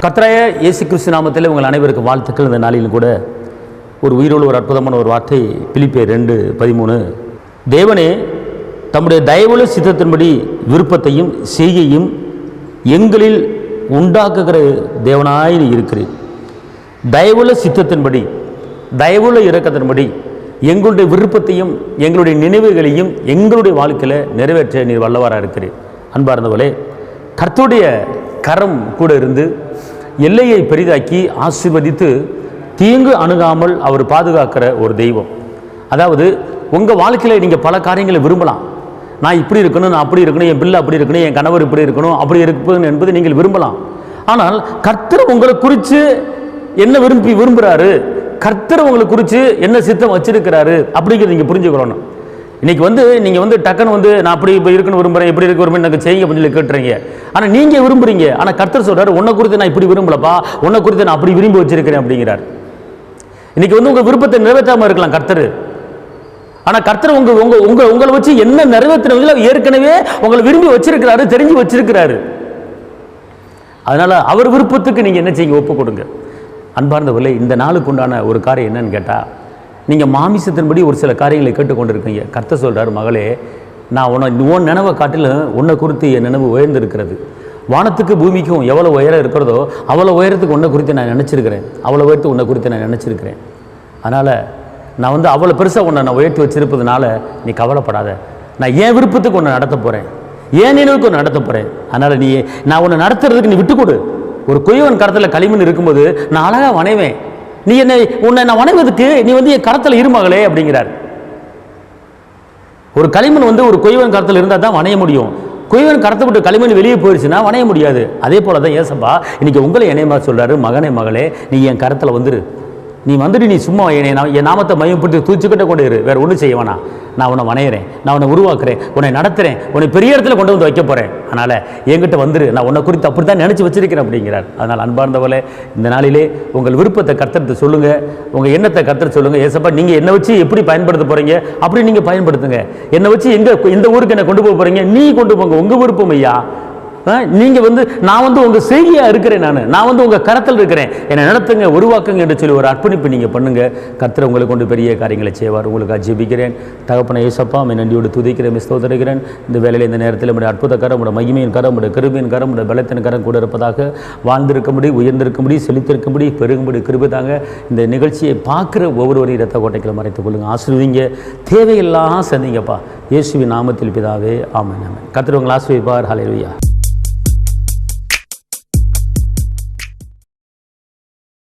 கர்த்தராகிய இயேசு கிறிஸ்து நாமத்தில் உங்கள் அனைவருக்கும் வாழ்த்துக்கள். இந்த நாளிலும் கூட ஒரு உயிரோடு ஒரு அற்புதமான ஒரு வார்த்தை, பிலிப்பியர் 2:13. தேவனே தம்முடைய தயவுள்ள சித்தத்தின்படி விருப்பத்தையும் செய்கையும் எங்களில் உண்டாக்குகிற தேவனாய் இருக்கிறேன். தயவுள்ள சித்தத்தின்படி, தயவுள்ள இரக்கத்தின்படி எங்களுடைய விருப்பத்தையும் எங்களுடைய நினைவுகளையும் எங்களுடைய வாழ்க்கையில் நிறைவேற்ற நீர் வல்லவராக இருக்கிறேன். அன்பார்ந்தவர்களே, கர்த்தருடைய கரம் கூட இருந்து எல்லையை பெரிதாக்கி ஆசீர்வதித்து தீங்கு அணுகாமல் அவர் பாதுகாக்கிற ஒரு தெய்வம். அதாவது உங்கள் வாழ்க்கையில் நீங்கள் பல காரியங்களை விரும்பலாம். நான் இப்படி இருக்கணும், நான் அப்படி இருக்கணும், என் பிள்ளை அப்படி இருக்கணும், என் கணவர் இப்படி இருக்கணும், அப்படி இருக்கணும் என்பது நீங்கள் விரும்பலாம். ஆனால் கர்த்தர் உங்களை குறித்து என்ன விரும்புகிறாரு, கர்த்தர் உங்களை குறித்து என்ன சித்தம் வச்சிருக்கிறாரு அப்படிங்கிறது நீங்கள் புரிஞ்சுக்கணும். இன்றைக்கி நீங்கள் டக்குன்னு நான் அப்படி இப்போ இருக்குன்னு விரும்புகிறேன், எப்படி இருக்க விரும்புகிறேன், எனக்கு செய்யுங்க அப்படின்னு கேட்டுறீங்க. ஆனால் நீங்கள் விரும்புகிறீங்க. ஆனால் கர்த்தர் சொல்கிறார், உன்னை குறித்து நான் இப்படி விரும்பலப்பா, உன்னை குறித்து நான் அப்படி விரும்பி வச்சிருக்கிறேன் அப்படிங்கிறார். இன்றைக்கி உங்கள் விருப்பத்தை நிறைவேற்றாமல் இருக்கலாம் கர்த்தர். ஆனால் கர்த்தர் உங்களை வச்சு என்ன நிறைவேற்றினவங்களோ ஏற்கனவே உங்களை விரும்பி வச்சிருக்கிறாரு, தெரிஞ்சு வச்சிருக்கிறாரு. அதனால் அவர் விருப்பத்துக்கு நீங்கள் என்ன செய்யுங்க, ஒப்பு கொடுங்க. அன்பார்ந்தவர்களே, இந்த நாளுக்கு உண்டான ஒரு காரியம் என்னன்னு கேட்டால், நீங்கள் மாமிசத்தின்படி ஒரு சில காரியங்களை கேட்டுக்கொண்டிருக்கீங்க. கர்த்தர் சொல்கிறார், மகளே, நான் உன் நினைவை காட்டிலும் உன்னை குறித்து என் நினைவு உயர்ந்திருக்கிறது. வானத்துக்கு பூமிக்கும் எவ்வளோ உயரம் இருக்கிறதோ அவ்வளோ உயரத்துக்கு உன்னை குறித்து நான் நினச்சிருக்கிறேன், அவ்வளோ உயரத்துக்கு உன்னை குறித்து நான் நினச்சிருக்கிறேன். அதனால் நான் அவ்வளோ பெருசாக உன்னை நான் உயர்த்தி வச்சிருப்பதுனால நீ கவலைப்படாத. நான் என் விருப்பத்துக்கு உன்னை நடத்த போகிறேன், என் நினைவுக்கு உன்னை நடத்த போகிறேன். அதனால் நான் உன்னை நடத்துறதுக்கு நீ விட்டு கொடு. ஒரு குயவன் கரத்தில் களிமண் இருக்கும்போது நான் அழகாக வணைவேன். உன்னை நான் வணைவதுக்கு நீ என் கரத்தில் இருமகளே அப்படிங்கிறார். ஒரு களிமண் ஒரு குயவன் கரத்தில் இருந்தால் தான் வணைய முடியும். குயவன் கரத்தை விட்டு களிமண் வெளியே போயிடுச்சுன்னா வணைய முடியாது. அதே போல தான் ஏசப்பா இன்னைக்கு உங்களை என்னையமா சொல்றாரு, மகனே மகளே, நீ என் கரத்தில் வந்துரு. நீ நீ சும்மா என் நாமத்தை மையப்படுத்தி தூச்சிக்கிட்ட கொண்டு இரு, வேற ஒன்றும் செய்ய வேணாம். நான் உன்னை வணையிறேன், நான் உன்னை உருவாக்குறேன், உன்னை நடத்துகிறேன், உன்னை பெரிய இடத்துல கொண்டு வைக்க போகிறேன். அதனால் என்கிட்ட வந்துரு, நான் உன்னை குறித்து அப்படி தான் நினச்சி வச்சிருக்கிறேன் அப்படிங்கிறார். அதனால் அன்பார்ந்தவர்களே, இந்த நாளிலே உங்கள் விருப்பத்தை கர்த்தருக்கு சொல்லுங்கள், உங்கள் எண்ணத்தை கர்த்தர் சொல்லுங்கள். ஏசப்பா, நீங்கள் என்னை வச்சு எப்படி பயன்படுத்த போகிறீங்க அப்படி நீங்கள் பயன்படுத்துங்க. என்னை வச்சு எந்த ஊருக்கு என்னை கொண்டு போக போகிறீங்க, நீ கொண்டு போங்க, உங்கள் விருப்பம் ஐயா. நீங்கள் நான் உங்கள் செய்தியாக இருக்கிறேன், நான் உங்கள் கரத்தில் இருக்கிறேன், என்னை நடத்துங்க, உருவாக்குங்க என்று சொல்லி ஒரு அர்ப்பணிப்பு நீங்கள் பண்ணுங்கள். கர்த்தர் உங்களை கொண்டு பெரிய காரியங்களை செய்வார். உங்களுக்கு ஜெபிக்கிறேன். தகப்பனை ஏசப்பா, நன்றியோடு துதிக்கிறேன், ஸ்தோத்திரிக்கிறேன். இந்த வேலையில் இந்த நேரத்தில் உடைய அற்புத கரம், உடைய மகிமையின் கரம், உடைய கிருபையின் கரம், உடைய பலத்தின் கரம் கூட இருப்பதாக, வாழ்ந்திருக்கும்படி, உயர்ந்திருக்கும்படி, செழித்திருக்கும்படி, பெருகும்படி கிருபை தாங்க. இந்த நிகழ்ச்சியை பார்க்குற ஒவ்வொருவரையும் இரத்த கோட்டைகளை மறைத்துக் கொள்ளுங்க, ஆசீர்வதிங்க, தேவையெல்லாம் சந்திங்கப்பா. இயேசுவின் நாமத்தில் பிதாவே, ஆமென் ஆமென். கர்த்தர் உங்களை ஆசீர்வதிப்பார். ஹல்லேலூயா.